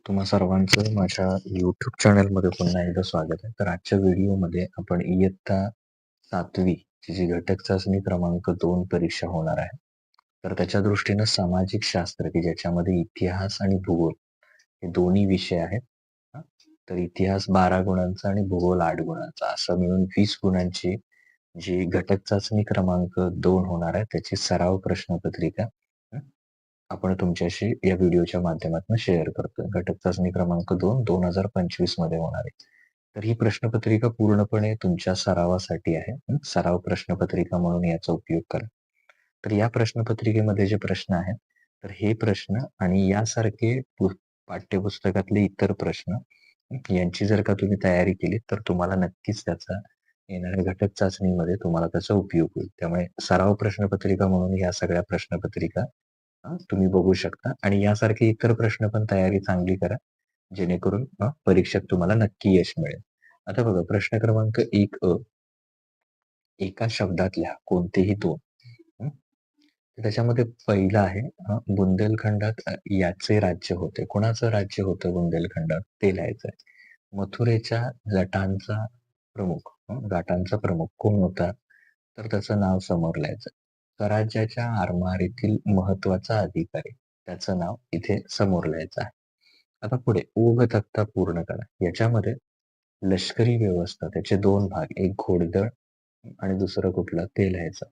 तुम्हा सर्वांचं माझ्या YouTube चॅनलमध्ये पुन्हा एकदा स्वागत आहे. तर आजच्या व्हिडिओमध्ये आपण इयत्ता 7वी ची जी घटक चाचणी क्रमांक 2 परीक्षा होणार आहे. तर त्याच्या दृष्टीनं सामाजिक शास्त्र की ज्याच्यामध्ये इतिहास आणि भूगोल हे दोन्ही विषय आहेत. हां, तर इतिहास 12 गुणांचा आणि भूगोल 8 गुणांचा असं मिळून 20 गुणांची जी घटक चाचणी क्रमांक 2 होणार आहे त्याची सराव प्रश्नपत्रिका आपण तुमच्याशी या व्हिडिओच्या माध्यमातून शेअर करतोय. घटक चाचणी क्रमांक 2 2025 मध्ये होणार आहे. तर ही प्रश्नपत्रिका पूर्णपणे तुमच्या सरावासाठी आहे. सराव प्रश्नपत्रिका म्हणून याचा उपयोग करा. तर या प्रश्नपत्रिकेमध्ये जे प्रश्न आहेत, तर हे प्रश्न आणि यासारखे पाठ्यपुस्तकातले इतर प्रश्न यांची जर का तुम्ही तयारी केली तर तुम्हाला नक्कीच त्याचा येणाऱ्या घटक चाचणीमध्ये तुम्हाला त्याचा उपयोग होईल. त्यामुळे सराव प्रश्नपत्रिका म्हणून या सगळ्या प्रश्नपत्रिका तुम्ही बघू शकता आणि यासारखे इतर प्रश्न पण तयारी चांगली करा जेणेकरून परीक्षेत तुम्हाला नक्की यश मिळेल. आता बघा प्रश्न क्रमांक 1 एका शब्दात लिहा कोणतेही दोन. तर त्याच्यामध्ये पहिला आहे बुंदेलखंडात याचे राज्य होते. कोणाचं राज्य होतं बुंदेलखंडात ते लिहायचंय. मथुरेच्या जटांचा घाटांचा प्रमुख कोण होता? तर त्याचं नाव समोर लिहायचं. स्वराज्याच्या आरमारीतील महत्वाचा अधिकारी त्याचं नाव इथे समोर लिहायचं आहे. आता पुढे ओघ तक्ता पूर्ण करा. याच्यामध्ये लष्करी व्यवस्था त्याचे दोन भाग, एक घोडदळ आणि दुसरं कुठलं ते लिहायचं.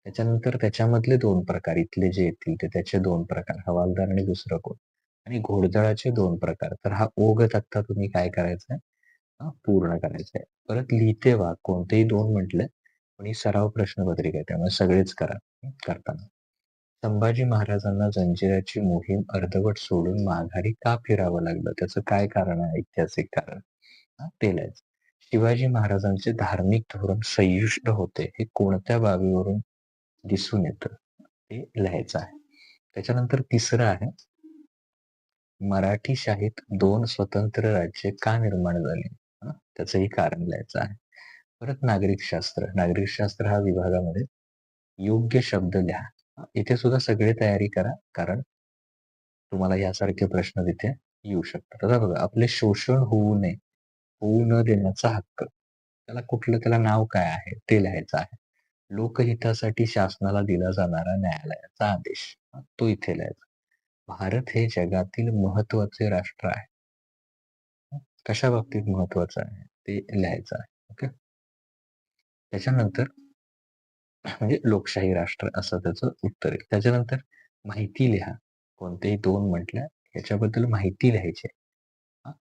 त्याच्यानंतर त्याच्यामधले दोन प्रकार इथले जे येतील ते त्याचे दोन प्रकार, हवालदार आणि दुसरं कोण आणि घोडदळाचे दोन प्रकार. तर हा ओघ तक्ता तुम्ही काय करायचंय पूर्ण करायचंय. परत लिहिते वाघ कोणतेही दोन म्हटले पण ही सराव प्रश्नपत्रिका आहे त्यामुळे सगळेच करा करताना. संभाजी महाराजांना जंजिऱ्याची मोहीम अर्धवट सोडून माघारी का फिरावं लागलं? त्याचं काय कारण आहे? ऐतिहासिक कारण ते लिहायचं. शिवाजी महाराजांचे धार्मिक धोरण संयुष्ट होते हे कोणत्या बाबीवरून दिसून येतं? ते लिहायचं आहे. त्याच्यानंतर तिसरं आहे मराठी शाहीत दोन स्वतंत्र राज्ये का निर्माण झाली? त्याचंही कारण लिहायचं आहे. परत नागरिक शास्त्र हा विभागामध्ये योग्य शब्द लिहा. इथे सुद्धा सगळे तयारी करा कारण तुम्हाला यासारखे प्रश्न तिथे येऊ शकतात. आता बघा आपले शोषण होऊ न देण्याचा हक्क त्याला नाव काय आहे ते लिहायचं आहे. लोकहितासाठी शासनाला दिला जाणारा न्यायालयाचा आदेश तो इथे लिहायचा. भारत हे जगातील महत्वाचे राष्ट्र आहे. कशा बाबतीत महत्वाचं आहे ते लिहायचं आहे. ओके. त्याच्यानंतर म्हणजे लोकशाही राष्ट्र असं त्याचं उत्तर आहे. त्याच्यानंतर माहिती लिहा. कोणतेही दोन म्हटल्या याच्याबद्दल माहिती लिहायची.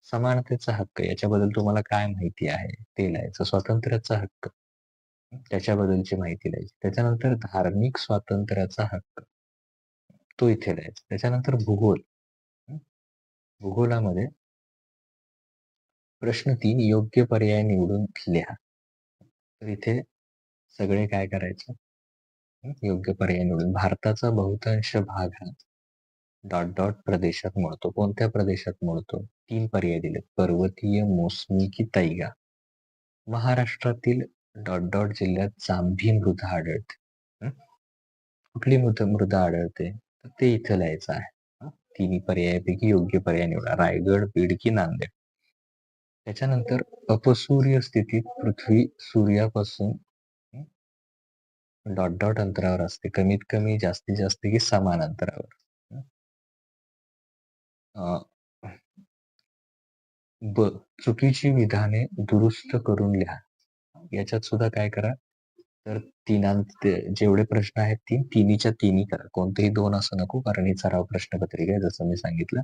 समानतेचा हक्क याच्याबद्दल तुम्हाला काय माहिती आहे ते लिहायचं. स्वातंत्र्याचा हक्क त्याच्याबद्दलची माहिती लिहायची. त्याच्यानंतर धार्मिक स्वातंत्र्याचा हक्क तो इथे लिहायचा. त्याच्यानंतर भूगोल. भूगोलामध्ये प्रश्न 3 योग्य पर्याय निवडून लिहा. तर इथे सगळे काय करायचं? योग्य पर्याय निवडून भारताचा बहुतांश भाग हा प्रदेशात मोडतो. कोणत्या प्रदेशात मोडतो? 3 पर्याय दिलेत. पर्वतीय, मोसमी की तैगा. महाराष्ट्रातील जिल्ह्यात जांभी मृदा आढळते. कुठली मृदा आढळते? तर ते इथे लिहायचं आहे. तिन्ही पर्यायापैकी योग्य पर्याय निवडा. रायगड, बीड की नांदेड. त्याच्यानंतर अपसूर्य स्थितीत पृथ्वी सूर्यापासून अंतरावर असते. कमीत कमी, जास्तीत जास्त की समान अंतरावर. चुकीची विधाने दुरुस्त करून लिहा. याच्यात सुद्धा काय करा तर जेवढे प्रश्न आहेत तिन्हीच्या तिन्ही करा. कोणतेही दोन असं नको कारण ही सराव प्रश्नपत्रिका आहे जसं मी सांगितलं.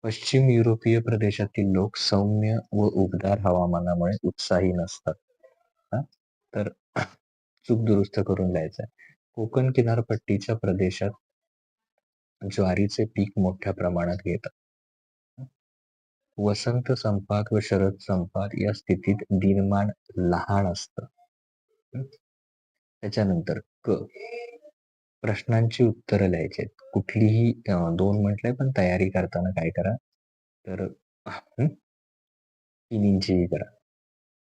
पश्चिम युरोपीय प्रदेशातील लोक सौम्य व उबदार हवामानामुळे उत्साही नसतात. तर चूक दुरुस्त करून लिहायचं आहे. कोकण किनारपट्टीच्या प्रदेशात ज्वारीचे पीक मोठ्या प्रमाणात घेतात. वसंत संपात व शरद संपात या स्थितीत दिनमान लहान असतं. त्याच्यानंतर प्रश्नांची उत्तरं लिहायची आहेत. कुठलीही दोन म्हटलंय पण तयारी करताना काय करा तर तिन्हींचीही करा.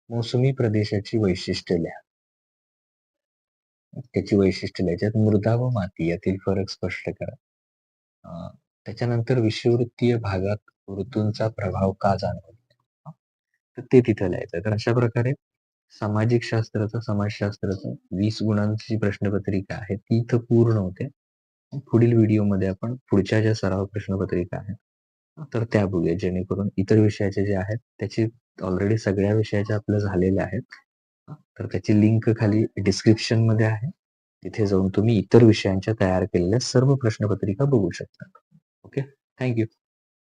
मोसमी प्रदेशाची वैशिष्ट्य लिहा. त्याची वैशिष्ट्य लिहायची आहेत. मृदा व माती यातील फरक स्पष्ट करा. त्याच्यानंतर विषुववृत्तीय भागात ऋतूंचा प्रभाव का जाणवतो, तर ते तिथं लिहायचं. तर अशा प्रकारे सामाजिक शास्त्राचं, समाजशास्त्राचं 20 गुणांची प्रश्नपत्रिका आहे ती इथं पूर्ण होते. पुढील व्हिडिओमध्ये आपण पुढच्या ज्या सराव प्रश्नपत्रिका आहेत तर त्या बघूया, जेणेकरून इतर विषयाचे जे आहेत त्याची ऑलरेडी सगळ्या विषयाच्या आपल्या झालेल्या आहेत. तर त्याची लिंक खाली डिस्क्रिप्शन मध्ये आहे. तिथे जाऊन तुम्ही इतर विषयांच्या तयार केलेल्या सर्व प्रश्नपत्रिका बघू शकता. Okay, thank you.